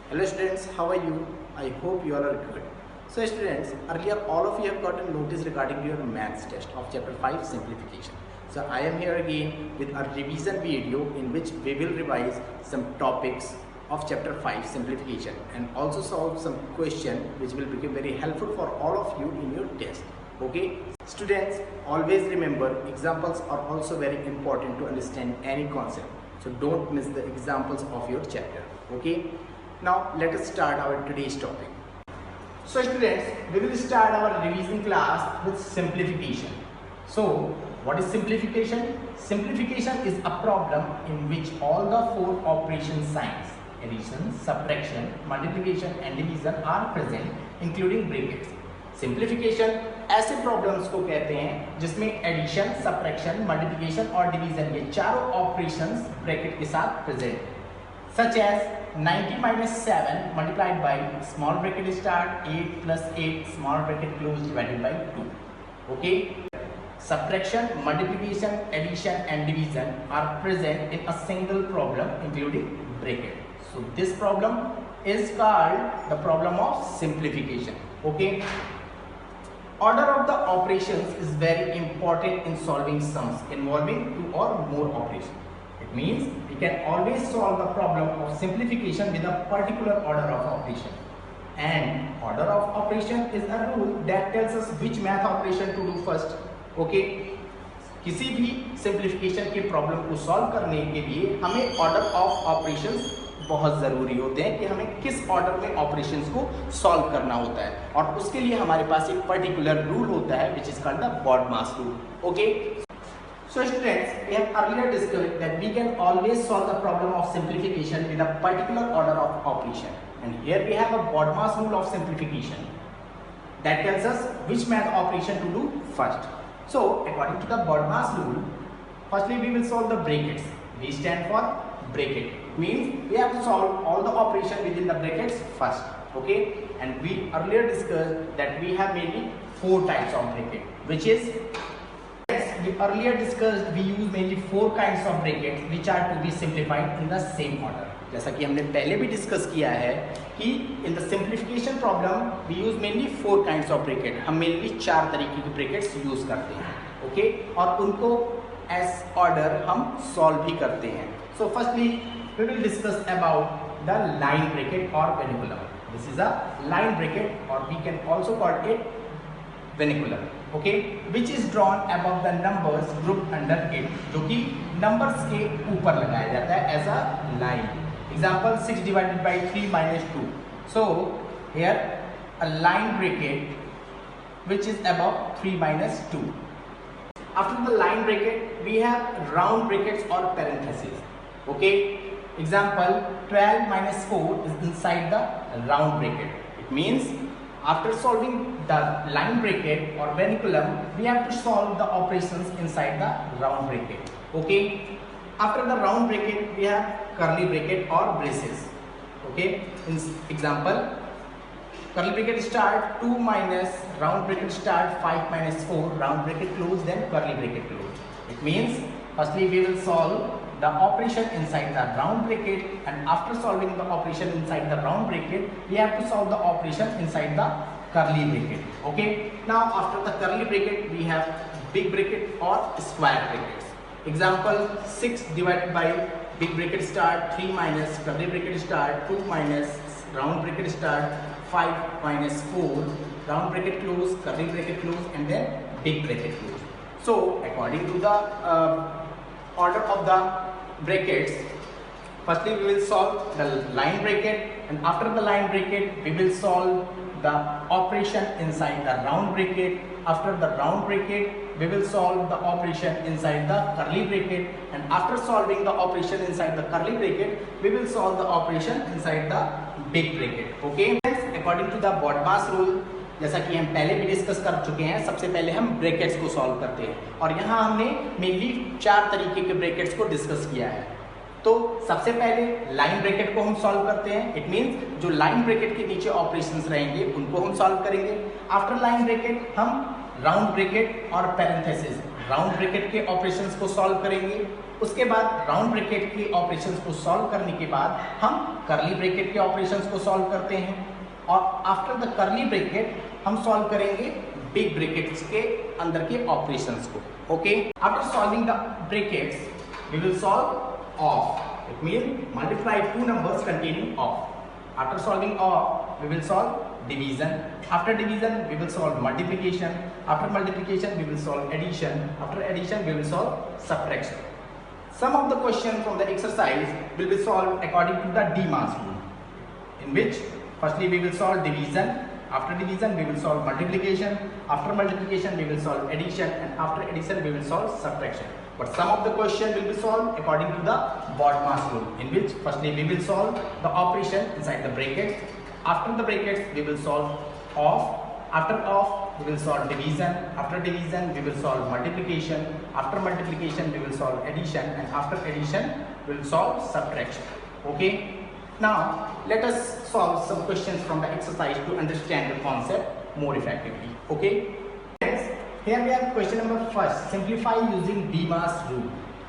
Hello students, how are you? I hope you all are good. So students, earlier all of you have gotten notice regarding your maths test of chapter 5 simplification. So I am here again with a revision video in which we will revise some topics of chapter 5 simplification and also solve some question which will become very helpful for all of you in your test. Okay, students, always remember examples are also very important to understand any concept. So don't miss the examples of your chapter. Okay, now let us start our today's topic. So students, we will start our revision class with simplification. So what is simplification? Simplification is a problem in which all the four operation signs, addition, subtraction, multiplication and division are present including brackets. Simplification ऐसे problems को कहते हैं जिसमें addition, subtraction, multiplication और division ये चारों operations bracket के साथ present, such as 90 - 7 multiplied by small bracket start 8 + 8 small bracket close divided by 2. Okay, subtraction, multiplication, addition and division are present in a single problem including bracket. So this problem is called the problem of simplification. Okay, order of the operations is very important in solving sums involving two or more operations. It means we can always solve the problem of simplification with a particular order of operation, and order of operation is a rule that tells us which math operation to do first. Okay, किसी भी simplification के problem को solve करने के लिए हमें order of operations बहुत ज़रूरी होते हैं कि हमें किस ऑर्डर में ऑपरेशंस को सॉल्व करना होता है, और उसके लिए हमारे पास एक पर्टिकुलर रूल होता है which is called the BODMAS rule. Okay, so students, we have earlier discussed that we can always solve the problem of simplification with a particular order of operation, and here we have a BODMAS rule of simplification that tells us which math operation to do first. So according to the BODMAS rule, firstly we will solve the brackets. B stand for bracket, means we have to solve all the operation within the brackets first. Okay, and we earlier discussed that we have mainly four types of bracket, which is, we earlier discussed we use mainly four kinds of brackets which are to be simplified in the same order. जैसा कि हमने पहले भी discuss किया है कि in the simplification problem we use mainly four kinds of bracket. हम mainly चार तरीके के ब्रैकेट्स यूज करते हैं. ओके, और उनको एस ऑर्डर हम सॉल्व भी करते हैं. So firstly we will discuss about the line bracket और vinculum. This is a line bracket और we can also call it vinculum. Okay, which is drawn above the numbers group under it, जो कि numbers के ऊपर लगाया जाता है as a line. Example 6 divided by 3 minus 2. So here a line bracket which is above 3 minus 2. After the line bracket we have round brackets or parentheses. Okay, example 12 minus 4 is inside the round bracket. It means after solving the line bracket or vehiculum we have to solve the operations inside the round bracket. Okay, after the round bracket we have curly bracket or braces. Okay, in example curly bracket start 2 minus round bracket start 5 minus 4 round bracket close, then curly bracket close. It means firstly we will solve the operation inside the round bracket, and after solving the operation inside the round bracket we have to solve the operation inside the curly bracket. Okay, now after the curly bracket we have big bracket or square brackets. Example 6 divided by big bracket start 3 minus curly bracket start 2 minus round bracket start 5 minus 4 round bracket close, curly bracket close, and then big bracket close. So according to the order of the brackets, firstly we will solve the line bracket, and after the line bracket we will solve the operation inside the round bracket. After the round bracket we will solve the operation inside the curly bracket, and after solving the operation inside the curly bracket we will solve the operation inside the big bracket. Okay, according to the BODMAS rule, जैसा कि हम पहले भी discuss कर चुके हैं, सबसे पहले हम ब्रैकेट्स को सॉल्व करते हैं, और यहाँ हमने मेनली चार तरीके के ब्रैकेट्स को डिस्कस किया है. तो सबसे पहले लाइन ब्रैकेट को हम सॉल्व करते हैं. इट मींस जो लाइन ब्रैकेट के नीचे ऑपरेशंस रहेंगे उनको हम सॉल्व करेंगे. आफ्टर लाइन ब्रैकेट हम राउंड ब्रैकेट और पैरेंथेसिस राउंड ब्रैकेट के ऑपरेशंस को सॉल्व करेंगे। उसके बाद राउंड ब्रैकेट के ऑपरेशंस को सॉल्व करने के बाद हम कर्ली ब्रैकेट के ऑपरेशंस को सॉल्व करते हैं, और आफ्टर द कर्ली ब्रैकेट हम सॉल्व करेंगे बिग ब्रैकेट्स के अंदर के ऑपरेशंस को। Okay, after solving the brackets we will solve of, it mean multiply two numbers containing of. After solving off, we will solve division. After division, we will solve multiplication. After multiplication, we will solve addition. After addition, we will solve subtraction. Some of the questions from the exercise will be solved according to the DMAS rule, in which firstly we will solve division. After division, we will solve multiplication. After multiplication, we will solve addition, and after addition, we will solve subtraction. But some of the question will be solved according to the BODMAS rule, in which firstly we will solve the operation inside the brackets. After the brackets, we will solve off. After off, we will solve division. After division, we will solve multiplication. After multiplication, we will solve addition, and after addition, we will solve subtraction. Okay. Now let us solve some questions from the exercise to understand the concept more effectively. Okay. Here we have question number first, simplify using DMAS rule.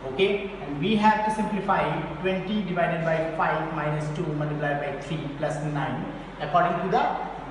Okay, and we have to simplify 20 divided by 5 minus 2 multiplied by 3 plus 9 according to the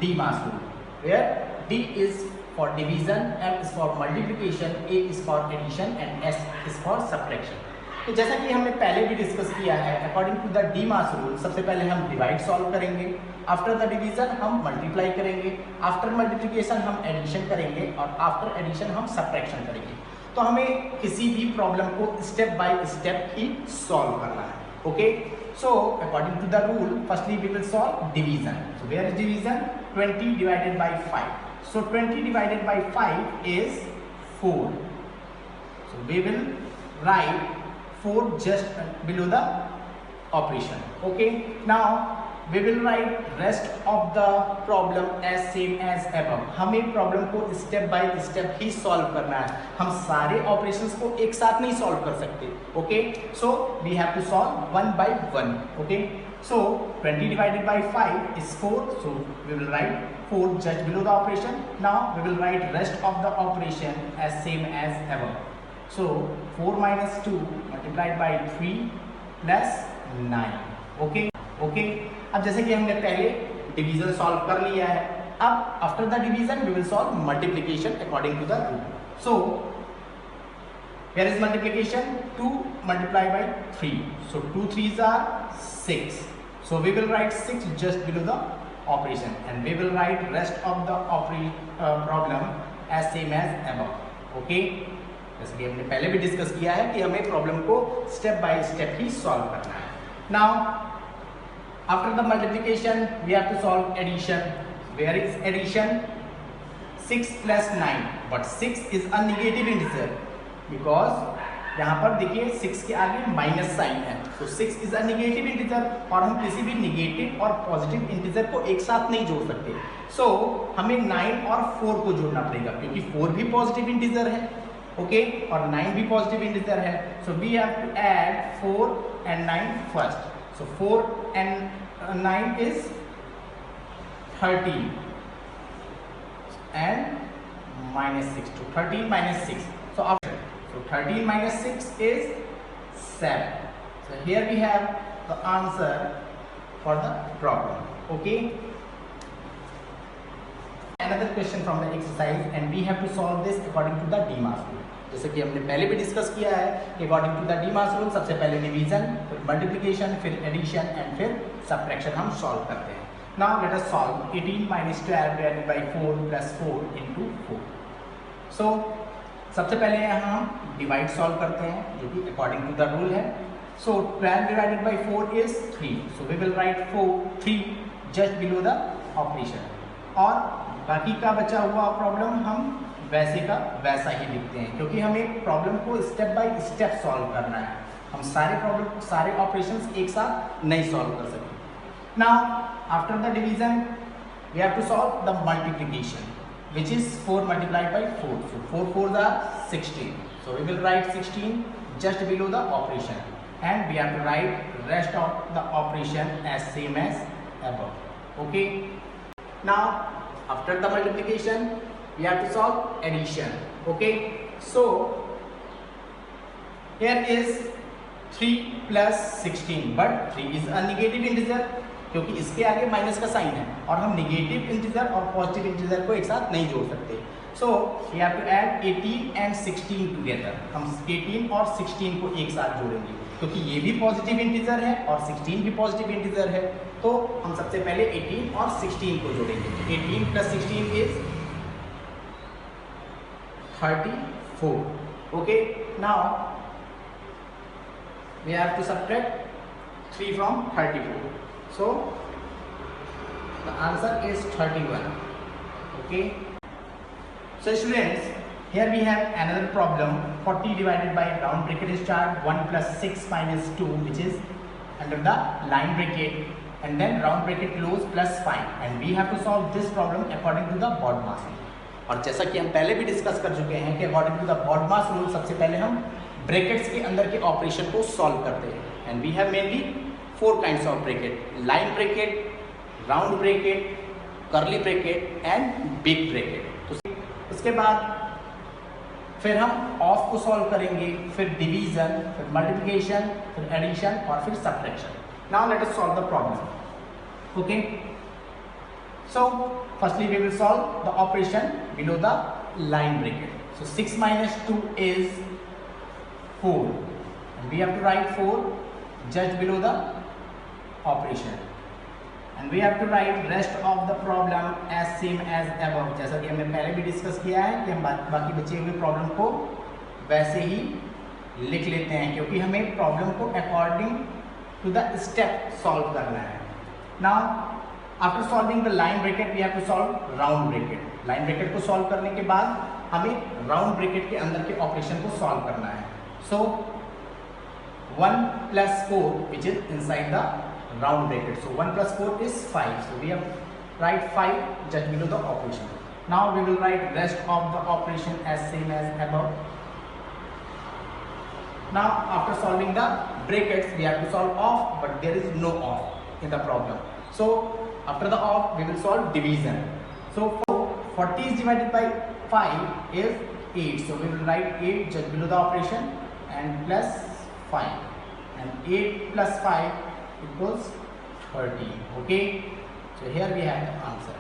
DMAS rule, where D is for division, M is for multiplication, A is for addition, and S is for subtraction. तो जैसा कि हमने पहले भी discuss किया है, according to the DMAS rule सबसे पहले हम डिवाइड सॉल्व करेंगे, आफ्टर द डिवीजन हम मल्टीप्लाई करेंगे, आफ्टर मल्टीप्लिकेशन हम एडिशन करेंगे, और आफ्टर एडिशन हम सबट्रैक्शन करेंगे। तो हमें किसी भी प्रॉब्लम को स्टेप बाय स्टेप ही सॉल्व करना है। Okay, so according to the rule firstly we will solve division. So where is division? 20 divided by 5। So 20 divided by 5 is 4। So we will write 4 just below the operation. Okay, now we will write rest of the problem as same as above. हमें problem को step by step ही solve करना है, हम सारे operations को एक साथ नहीं सॉल्व कर सकते। Okay, so we have to solve one by one. Okay, so 20 divided by 5 is 4, so we will write 4 just below the operation. Now we will write rest of the operation as same as above. So 4 minus 2 multiplied by 3 plus 9. Okay, okay. अब जैसे कि हमने पहले division solve कर लिया है, अब after the division we will solve multiplication according to the rule. So where is multiplication? 2 multiplied by 3. So 2 3s are 6. So we will write 6 just below the operation, and we will write rest of the problem as same as above. Okay. जैसे कि हमने पहले भी discuss किया है कि हमें problem को स्टेप बाय स्टेप ही सॉल्व करना है। Now after the multiplication we have to solve addition. Where is addition? 6 plus 9, but 6 is a negative integer, because यहाँ पर देखिए 6 के आगे माइनस साइन है, तो 6 इज अ नेगेटिव इंटीजर, और हम किसी भी नेगेटिव और पॉजिटिव इंटीजर को एक साथ नहीं जोड़ सकते। सो हमें 9 और 4 को जोड़ना पड़ेगा, क्योंकि 4 भी पॉजिटिव इंटीजर है, ओके, और 9 भी पॉजिटिव इंटीजर है। So we have to add 4 and 9 first. So 4 and 9 इज 13 and minus 6, to 13 minus 6. So after, so 13 minus 6 is 7. So here we have the answer for the problem. Okay. Another question from the exercise, and we have to solve this according to the DMAS rule. जैसे कि हमने पहले भी discuss किया है कि according to the DMAS rule सबसे पहले डिवीजन, फिर मल्टीप्लिकेशन, फिर एडिशन, एंड फिर सबट्रैक्शन हम सॉल्व करते हैं। Now let us solve 18 minus 12 divided by 4 plus 4 into 4. सो सबसे पहले यहाँ हम डिवाइड सॉल्व करते हैं, जो कि अकॉर्डिंग टू द रूल है। सो 12 divided by 4 is 3. So we will write 3 just below the operation, और बाकी का बचा हुआ प्रॉब्लम हम वैसे का वैसा ही लिखते हैं, क्योंकि हमें प्रॉब्लम को स्टेप बाय स्टेप सॉल्व करना है, हम सारे ऑपरेशंस एक साथ नहीं सॉल्व कर सकते। Now after the division we have to solve the multiplication, which is 4 multiplied by 4. So 4 4s are 16. So we will write 16 just below the operation, and we have to write rest of the operation as same as above. Okay. Now after the multiplication we have to solve addition. Okay, so Here is 3 plus 16, but 3 is a negative integer क्योंकि इसके आगे minus का sign है और हम negative integer और positive integer को एक साथ नहीं जोड़ सकते. So we have to add 18 and 16 together. हम 18 और 16 को एक साथ जोड़ेंगे क्योंकि ये भी पॉजिटिव इंटीजर है और 16 भी पॉजिटिव इंटीजर है. तो हम सबसे पहले 18 और 16 को जोड़ेंगे. 18 plus 16 is 34. Okay, now we have to subtract 3 from 34. So the answer is 31. Okay. So students, here we have another problem. 40 divided by round bracket start 1 plus 6 minus 2, which is under the line bracket, and then round bracket close plus 5, and we have to solve this problem according to the BODMAS rule. और जैसा कि हम पहले भी discuss कर चुके हैं कि according to the BODMAS rule सबसे पहले हम ब्रैकेट्स के अंदर के ऑपरेशन को सॉल्व करते हैं. And we have mainly 4 kinds of bracket: line bracket, round bracket, curly bracket and big bracket. तो उसके बाद फिर हम ऑफ को सॉल्व करेंगे, फिर डिवीजन, फिर मल्टीप्लिकेशन, फिर एडिशन और फिर subtraction. Now let us solve the problem. Okay, so firstly we will solve the operation below the line bracket. So 6 minus 2 is 4, and we have to write 4 just below the operation, and we have to write rest of the problem as same as above. जैसा कि हमने पहले भी discuss किया है कि हम बाकी बचे हुए प्रॉब्लम को वैसे ही लिख लेते हैं क्योंकि हमें प्रॉब्लम को according to the step solve करना है. Now after solving the line bracket we have to solve round bracket. Line bracket को सॉल्व करने के बाद हमें राउंड ब्रैकेट के अंदर के ऑपरेशन को सॉल्व करना है. सो 1 plus 4 which is inside the round bracket. So 1 plus 4 is 5. So we have write 5 just below the operation. Now we will write rest of the operation as same as above. Now after solving the brackets we have to solve off, but there is no off in the problem. So after the off we will solve division. So 40 is divided by 5 is 8. So we will write 8 just below the operation and plus 5, and 8 plus 5 equals 30. Okay, so here we have the answer.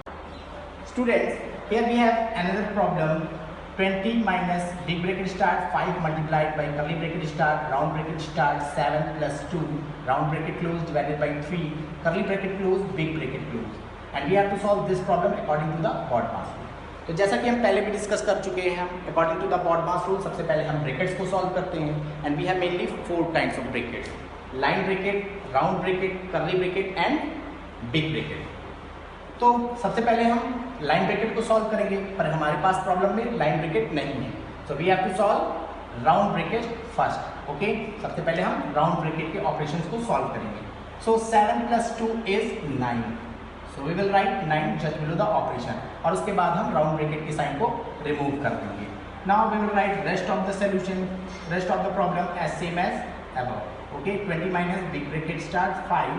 Students, here we have another problem. 20 minus big bracket start 5 multiplied by curly bracket start round bracket start 7 plus 2 round bracket close divided by 3 curly bracket close big bracket close, and we have to solve this problem according to the BODMAS rule. तो जैसा कि हम पहले भी discuss कर चुके हैं, according to the BODMAS rule सबसे पहले हम ब्रैकेट्स को सॉल्व करते हैं. And we have mainly 4 kinds of brackets: line bracket, round bracket, curly bracket and big bracket. तो सबसे पहले हम लाइन ब्रैकेट को सॉल्व करेंगे, पर हमारे पास प्रॉब्लम में लाइन ब्रैकेट नहीं है. So we have to solve round bracket first. Okay, सबसे पहले हम राउंड ब्रैकेट के ऑपरेशंस को सॉल्व करेंगे. So 7 plus 2 is 9. So we will write 9 just below the operation, और उसके बाद हम राउंड ब्रैकेट के साइन को रिमूव कर देंगे. Now we will write rest of the solution, rest of the problem as same as above. Okay, 20 minus big bracket start 5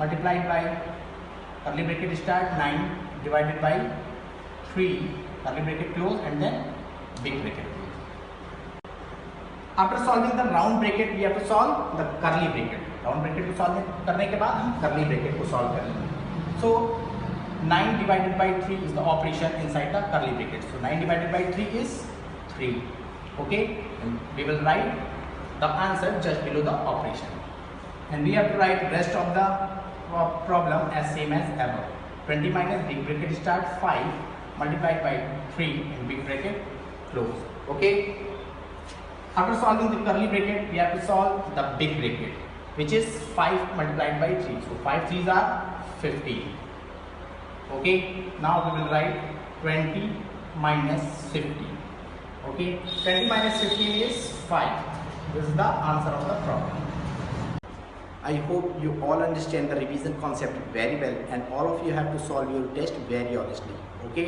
multiplied by curly bracket start 9 divided by 3 curly bracket close and then big bracket close. After solving the round bracket we have to solve the curly bracket. Round bracket को solve करने के बाद हम curly bracket को solve करेंगे. So 9 divided by 3 is the operation inside the curly bracket. So 9 divided by 3 is 3. Okay, and we will write the answer just below the operation, and we have to write rest of the problem as same as above. 20 minus big bracket start 5 multiplied by 3 and big bracket close. Okay, after solving the curly bracket we have to solve the big bracket, which is 5 multiplied by 3. So 5 3s are 15. Okay, now we will write 20 minus 15. Okay, 20 minus 15 is 5. This is the answer of the problem. I hope you all understand the revision concept very well, and all of you have to solve your test very honestly. Okay,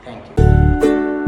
thank you.